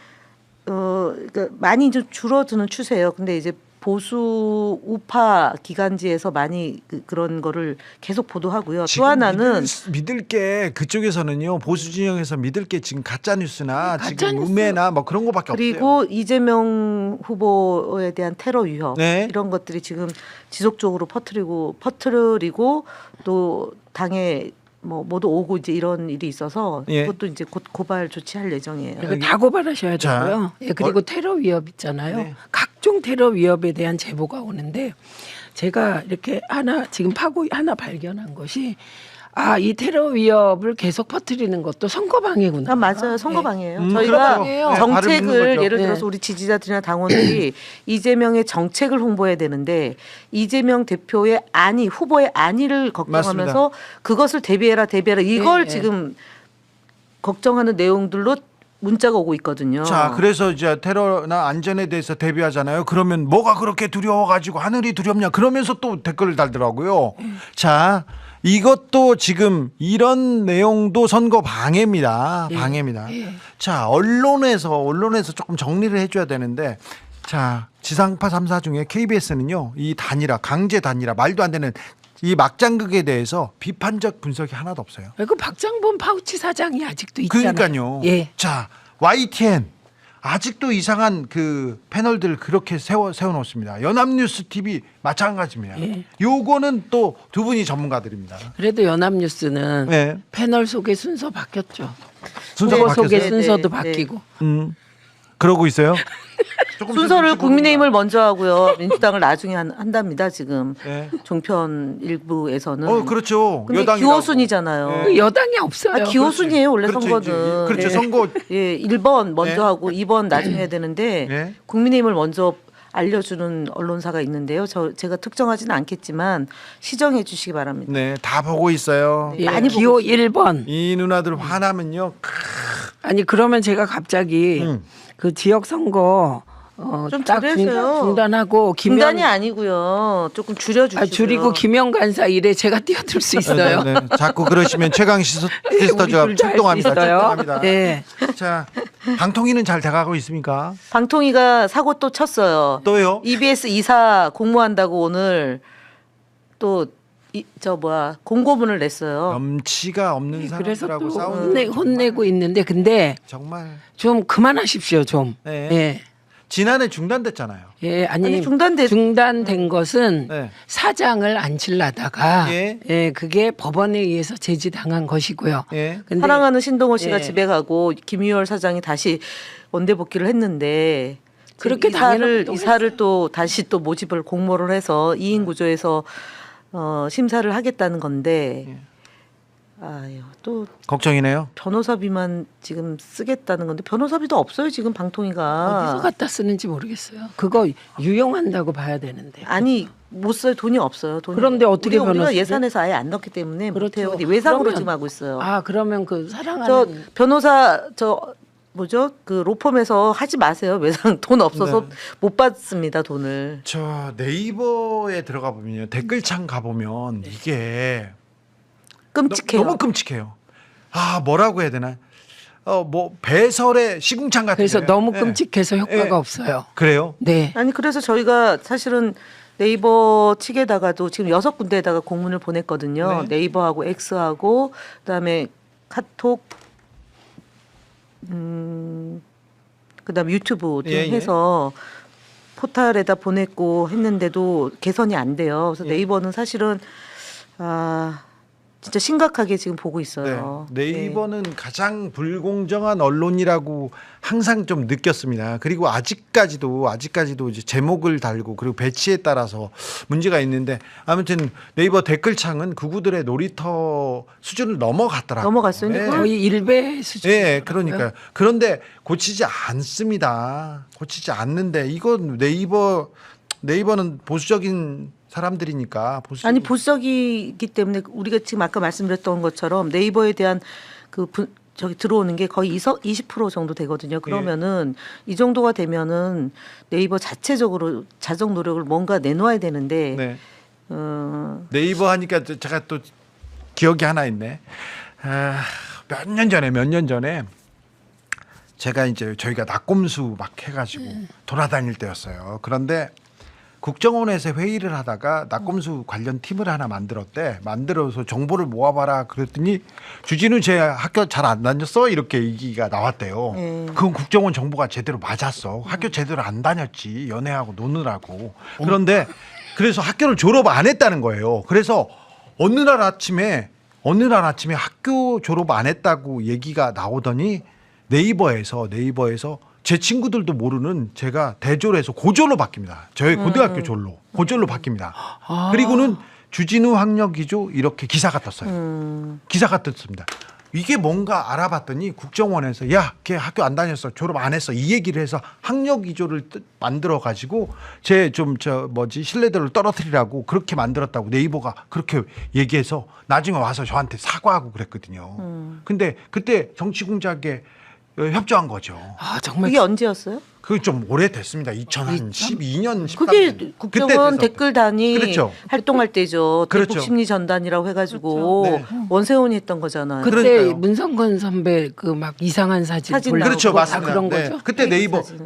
S3: 그러니까 많이 좀 줄어드는 추세예요. 근데 이제 보수 우파 기간지에서 많이 그런 거를 계속 보도하고요. 또
S1: 지금
S3: 하나는
S1: 믿을 게 그쪽에서는요 보수 진영에서 믿을 게 지금 가짜 뉴스나
S2: 가짜
S1: 지금
S2: 뉴스.
S1: 음해나 뭐 그런 거밖에 없어요.
S3: 그리고 이재명 후보에 대한 테러 위협
S1: 네.
S3: 이런 것들이 지금 지속적으로 퍼뜨리고 또 당에 뭐 모두 오고 이제 이런 일이 있어서
S1: 예.
S3: 그것도 이제 곧 고발 조치할 예정이에요.
S2: 그리고 다 고발하셔야
S1: 자,
S2: 되고요. 예, 그리고 테러 위협 있잖아요.
S1: 네.
S2: 각종 테러 위협에 대한 제보가 오는데 제가 이렇게 지금 하나 발견한 것이 이 테러 위협을 계속 퍼뜨리는 것도 선거 방해구나.
S3: 맞아요. 선거방이에요.
S1: 그렇죠.
S3: 저희가
S2: 네,
S1: 발을 묶는
S3: 정책을
S1: 거죠.
S3: 예를
S2: 네.
S3: 들어서 우리 지지자들이나 당원들이 이재명의 정책을 홍보해야 되는데 이재명 대표의 후보의 안위를 걱정하면서 그것을 대비해라 이걸
S2: 네.
S3: 지금 걱정하는 내용들로 문자가 오고 있거든요.
S1: 자, 그래서 이제 테러나 안전에 대해서 대비하잖아요. 그러면 뭐가 그렇게 두려워가지고 하늘이 두렵냐? 그러면서 또 댓글을 달더라고요. 자, 이것도 지금 이런 내용도 선거 방해입니다. 방해입니다. 자, 언론에서 조금 정리를 해줘야 되는데, 자, 지상파 3사 중에 KBS는요, 이 강제 단일화, 말도 안 되는 이 막장극에 대해서 비판적 분석이 하나도 없어요.
S2: 그 박장본 파우치 사장이 아직도 있잖아요.
S1: 그러니까요.
S2: 예.
S1: 자, YTN 아직도 이상한 그 패널들 그렇게 세워놓습니다. 연합뉴스 TV 마찬가지입니다.
S2: 예.
S1: 요거는 또 두 분이 전문가들입니다.
S2: 그래도 연합뉴스는
S1: 네.
S2: 패널 소개 순서 바뀌었죠.
S1: 순서
S2: 후보
S1: 바뀌었어요?
S2: 소개
S3: 네,
S2: 순서도
S3: 네,
S2: 바뀌고.
S1: 그러고 있어요. 조금
S3: 순서를
S1: 조금씩
S3: 국민의힘을 먼저 하고요. 민주당을 나중에 한답니다. 지금
S1: 네.
S3: 종편 일부에서는.
S1: 그렇죠.
S3: 근데
S1: 여당이라고.
S3: 기호순이잖아요.
S1: 네.
S2: 그 여당이 없어요.
S3: 기호순이에요 원래
S1: 그렇죠,
S3: 선거는.
S1: 이제. 그렇죠.
S3: 예.
S1: 선거.
S3: 예, 1번 먼저
S1: 네.
S3: 하고 2번 나중에 해야 되는데
S1: 네.
S3: 국민의힘을 먼저 알려주는 언론사가 있는데요. 제가 특정하지는 않겠지만 시정해 주시기 바랍니다.
S1: 네, 다 보고 있어요.
S2: 예,
S3: 많이
S2: 기호
S3: 보고
S2: 1번.
S1: 이 누나들 화나면요.
S2: 아니 그러면 제가 갑자기 그 지역 선거
S3: 좀
S2: 딱
S3: 줄여줘요.
S2: 중단하고
S3: 중단이 아니고요. 조금 줄여주시고요.
S2: 줄이고 김영 간사 일에 제가 뛰어들 수 있어요.
S1: 네, 네. 자꾸 그러시면 최강 시스터즈가
S2: 우리 둘다 할수
S1: 출동합니다.
S2: 있어요.
S1: 출동합니다.
S2: 네.
S1: 자, 방통위는 잘 돼가고 있습니까?
S3: 방통위가 사고 또 쳤어요.
S1: 또요?
S3: EBS 이사 공모한다고 오늘 또 공고문을 냈어요.
S1: 염치가 없는
S2: 그래서
S1: 사람들하고
S2: 또
S1: 싸우는
S2: 혼내고 있는데 근데
S1: 정말
S2: 좀 그만하십시오 좀.
S1: 네.
S2: 예.
S1: 지난해 중단됐잖아요.
S2: 예,
S3: 아니,
S2: 중단된 것은
S1: 네.
S2: 사장을 앉히려다가
S1: 예.
S2: 그게 법원에 의해서 제지당한 것이고요.
S1: 예.
S2: 근데
S3: 사랑하는 신동호 씨가
S2: 예.
S3: 집에 가고 김유월 사장이 다시 원대 복귀를 했는데
S2: 그렇게 당연한
S3: 이사를 또 다시 또 모집을 공모를 해서 2인 구조에서 심사를 하겠다는 건데 또
S1: 걱정이네요.
S3: 변호사비만 지금 쓰겠다는 건데 변호사비도 없어요 지금 방통위가.
S2: 어디서 갖다 쓰는지 모르겠어요. 그거 유용한다고 봐야 되는데.
S3: 아니 못 써요. 돈이 없어요.
S2: 그런데 어떻게
S3: 우리가
S2: 변호사를?
S3: 예산에서 아예 안 넣기 때문에
S2: 그렇죠.
S3: 못해요. 근데 외상으로
S2: 그러면-
S3: 지금 하고 있어요.
S2: 그러면 그 사랑하는
S3: 저 변호사 뭐죠? 그 로펌에서 하지 마세요. 매상 돈 없어서
S1: 네.
S3: 못 받습니다. 돈을.
S1: 저 네이버에 들어가 보면요. 댓글창 가 보면 이게
S3: 끔찍해요.
S1: 너무 끔찍해요. 아, 뭐라고 해야 되나? 뭐 배설의 시궁창 같은.
S2: 그래서 너무
S1: 네.
S2: 끔찍해서 효과가
S1: 네.
S2: 없어요.
S1: 그래요?
S2: 네.
S3: 아니 그래서 저희가 사실은 네이버 측에다가도 지금 6군데에다가 공문을 보냈거든요.
S1: 네.
S3: 네이버하고 X하고 그다음에 카톡 그다음에 유튜브 등
S1: 예, 예.
S3: 해서 포탈에다 보냈고 했는데도 개선이 안 돼요. 그래서
S1: 예.
S3: 네이버는 사실은 진짜 심각하게 지금 보고 있어요.
S1: 네. 네이버는 가장 불공정한 언론이라고 항상 좀 느꼈습니다. 그리고 아직까지도 이제 제목을 달고 그리고 배치에 따라서 문제가 있는데 아무튼 네이버 댓글창은 그구들의 놀이터 수준을 넘어갔더라고요.
S3: 넘어갔어요. 근데
S1: 네.
S3: 그걸
S2: 거의 1배 수준.
S1: 예, 그러니까요. 그런데 고치지 않습니다. 고치지 않는데 이건 네이버는 보수적인 사람들이니까
S3: 아니 보수적이기 때문에 우리가 지금 아까 말씀드렸던 것처럼 네이버에 대한 저기 들어오는 게 거의 20% 정도 되거든요. 그러면은 이 정도가 되면은 네이버 자체적으로 자정 노력을 뭔가 내놓아야 되는데
S1: 네. 네이버 하니까 제가 또 기억이 하나 있네. 몇 년 전에 제가 이제 저희가 낙곰수 막 해가지고 돌아다닐 때였어요. 그런데 국정원에서 회의를 하다가 낙곰수 관련 팀을 하나 만들어서 정보를 모아봐라 그랬더니 주진우 제 학교 잘 안 다녔어 이렇게 얘기가 나왔대요. 그건 국정원 정보가 제대로 맞았어. 학교 제대로 안 다녔지 연애하고 노느라고. 그런데 그래서 학교를 졸업 안 했다는 거예요. 그래서 어느 날 아침에 학교 졸업 안 했다고 얘기가 나오더니 네이버에서 제 친구들도 모르는 제가 대졸로 해서 고졸로 바뀝니다. 저희 고등학교 졸로 고졸로 바뀝니다. 그리고는 주진우 학력 기조 이렇게 기사가 떴어요. 기사가 떴습니다. 이게 뭔가 알아봤더니 국정원에서 야, 걔 학교 안 다녔어, 졸업 안 했어 이 얘기를 해서 학력 기조를 만들어 가지고 제 신뢰도를 떨어뜨리라고 그렇게 만들었다고 네이버가 그렇게 얘기해서 나중에 와서 저한테 사과하고 그랬거든요. 근데 그때 정치 공작에 협조한 거죠.
S2: 아 정말
S3: 그게 언제였어요?
S1: 그게 좀 오래됐습니다. 2012년 13년.
S3: 그게 국정원 댓글단이
S1: 그렇죠.
S3: 활동할 때죠.
S1: 그렇죠.
S3: 대북심리전단이라고 해가지고
S1: 그렇죠.
S3: 원세훈이 했던 거잖아요.
S2: 그때
S1: 그러니까요.
S2: 문성근 선배 그 막 이상한 사진 올리고
S1: 그렇죠,
S2: 다
S1: 맞습니다.
S2: 그런
S1: 네.
S2: 거죠.
S1: 그때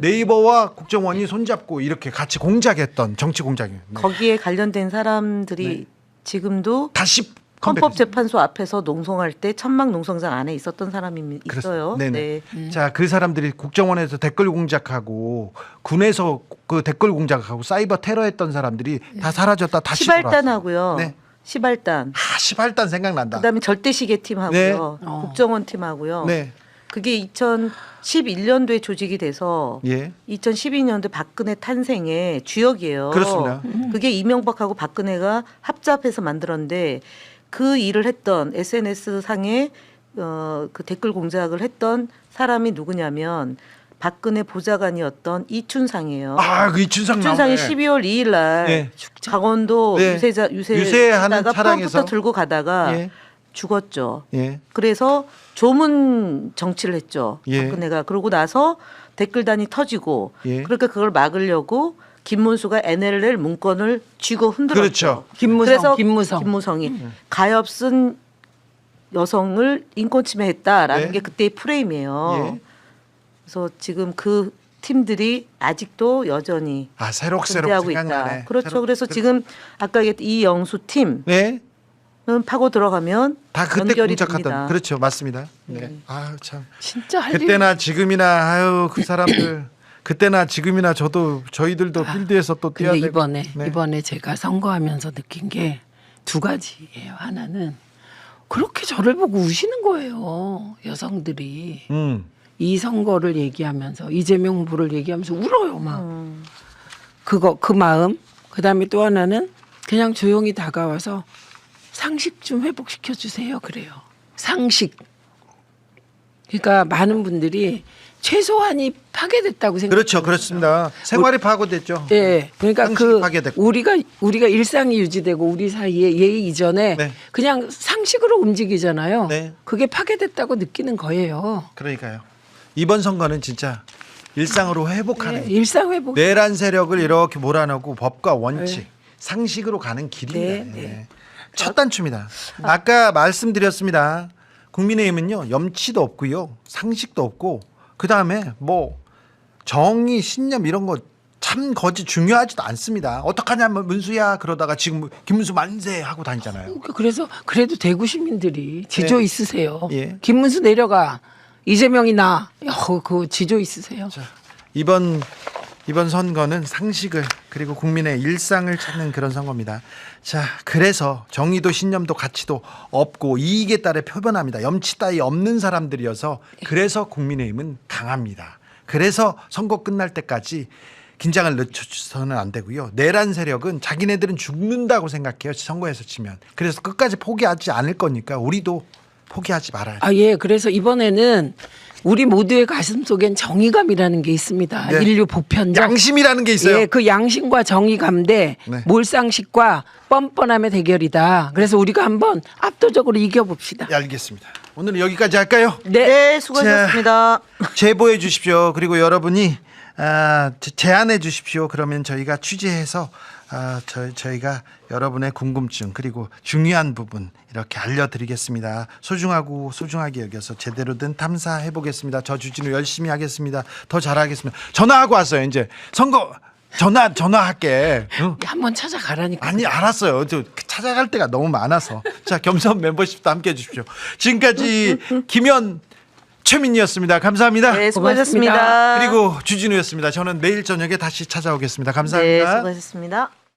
S1: 네이버와 국정원이 손잡고 이렇게 같이 공작했던 정치 공작이. 네.
S3: 거기에 관련된 사람들이 지금도
S1: 다시
S3: 헌법재판소 앞에서 농성할 때 천막 농성장 안에 있었던 사람이 있어요.
S1: 네네. 자, 그 사람들이 국정원에서 댓글 공작하고 군에서 그 댓글 공작하고 사이버 테러했던 사람들이 다 사라졌다 다시
S3: 시발단하고요.
S1: 네.
S3: 시발단.
S1: 시발단 생각난다.
S3: 그다음에 절대시계 팀하고요.
S2: 네.
S3: 국정원 팀하고요.
S1: 네.
S3: 그게 2011년도에 조직이 돼서
S1: 예.
S3: 2012년도 박근혜 탄생의 주역이에요.
S1: 그렇습니다.
S3: 그게 이명박하고 박근혜가 합작해서 만들었는데 그 일을 했던 SNS 상에 그 댓글 공작을 했던 사람이 누구냐면 박근혜 보좌관이었던 이춘상이에요.
S1: 그 이춘상
S3: 이춘상이
S1: 나오네.
S3: 12월 2일 날
S1: 네.
S3: 강원도
S1: 네. 유세하는
S3: 유세하다가
S1: 차량에서
S3: 펌프터 들고 가다가
S1: 예.
S3: 죽었죠.
S1: 예.
S3: 그래서 조문 정치를 했죠.
S1: 예.
S3: 박근혜가. 그러고 나서 댓글단이 터지고
S1: 예.
S3: 그러니까 그걸 막으려고 김문수가 NLL 문건을 쥐고 흔들었죠.
S1: 그렇죠.
S2: 김무성,
S3: 그래서 김무성이 가엾 쓴 여성을 인권 침해했다라는
S1: 네.
S3: 게 그때의 프레임이에요.
S1: 예.
S3: 그래서 지금 그 팀들이 아직도 여전히
S1: 새록새록
S3: 존재하고
S1: 생각나네.
S3: 있다. 그렇죠. 그래서 지금 아까 얘기했던 이영수 팀은
S1: 네.
S3: 파고 들어가면
S1: 다 그때
S3: 연결이
S1: 공작하던.
S3: 됩니다.
S1: 그렇죠. 맞습니다. 네. 참.
S2: 진짜 할 일.
S1: 그때나 지금이나 그 사람들 그때나 지금이나 저희들도 필드에서 또 뛰어야
S2: 근데
S1: 되고.
S2: 이번에 제가 선거하면서 느낀 게 두 가지예요. 하나는 그렇게 저를 보고 우시는 거예요. 여성들이. 이 선거를 얘기하면서 이재명 후보를 얘기하면서 울어요 막. 그 마음. 그다음에 또 하나는 그냥 조용히 다가와서 상식 좀 회복시켜 주세요. 그래요. 상식. 그러니까 많은 분들이 최소한이 파괴됐다고 생각.
S1: 그렇죠. 그렇습니다. 생활이 파고됐죠.
S2: 예. 그러니까
S1: 상식이 파괴됐고.
S2: 우리가 일상이 유지되고 우리 사이에 예의 이전에
S1: 네.
S2: 그냥 상식으로 움직이잖아요.
S1: 네.
S2: 그게 파괴됐다고 느끼는 거예요.
S1: 그러니까요. 이번 선거는 진짜 일상으로 회복하는
S2: 네, 일상 회복.
S1: 내란 세력을 이렇게 몰아넣고 법과 원칙, 상식으로 가는 길입니다.
S2: 네, 네.
S1: 예. 첫 단추입니다. 아까 말씀드렸습니다. 국민의힘은요 염치도 없고요, 상식도 없고, 그 다음에 뭐 정의, 신념 이런 거 참 거지 중요하지도 않습니다. 어떡하냐면 문수야 그러다가 지금 김문수 만세 하고 다니잖아요.
S2: 그래서 그래도 대구 시민들이 지조
S1: 네.
S2: 있으세요.
S1: 예.
S2: 김문수 내려가, 이재명이 나. 그 지조 있으세요.
S1: 자, 이번 선거는 상식을 그리고 국민의 일상을 찾는 그런 선거입니다. 자, 그래서 정의도 신념도 가치도 없고 이익에 따라 표변합니다. 염치 따위 없는 사람들이어서 그래서 국민의힘은 강합니다. 그래서 선거 끝날 때까지 긴장을 늦춰서는 안 되고요. 내란 세력은 자기네들은 죽는다고 생각해요. 선거에서 치면. 그래서 끝까지 포기하지 않을 거니까 우리도 포기하지 말아야 돼요.
S2: 예. 그래서 이번에는 우리 모두의 가슴 속엔 정의감이라는 게 있습니다.
S1: 네.
S2: 인류 보편적.
S1: 양심이라는 게 있어요.
S2: 예, 그 양심과 정의감 대
S1: 네.
S2: 몰상식과 뻔뻔함의 대결이다. 그래서 우리가 한번 압도적으로 이겨봅시다.
S1: 예, 알겠습니다. 오늘은 여기까지 할까요?
S3: 네, 수고하셨습니다.
S1: 제보해 주십시오. 그리고 여러분이 제안해 주십시오. 그러면 저희가 취재해서 저희가 여러분의 궁금증 그리고 중요한 부분 이렇게 알려드리겠습니다. 소중하고 소중하게 여겨서 제대로 된 탐사해 보겠습니다. 저 주진우 열심히 하겠습니다. 더 잘하겠습니다. 전화하고 왔어요. 이제 선거 전화할게. 응?
S2: 한번 찾아가라니까.
S1: 아니 알았어요. 저 찾아갈 때가 너무 많아서. 자, 겸손 멤버십도 함께 해주십시오. 지금까지 김현 최민희였습니다. 감사합니다.
S3: 네, 수고하셨습니다.
S1: 그리고 주진우였습니다. 저는 내일 저녁에 다시 찾아오겠습니다. 감사합니다.
S3: 네, 수고하셨습니다.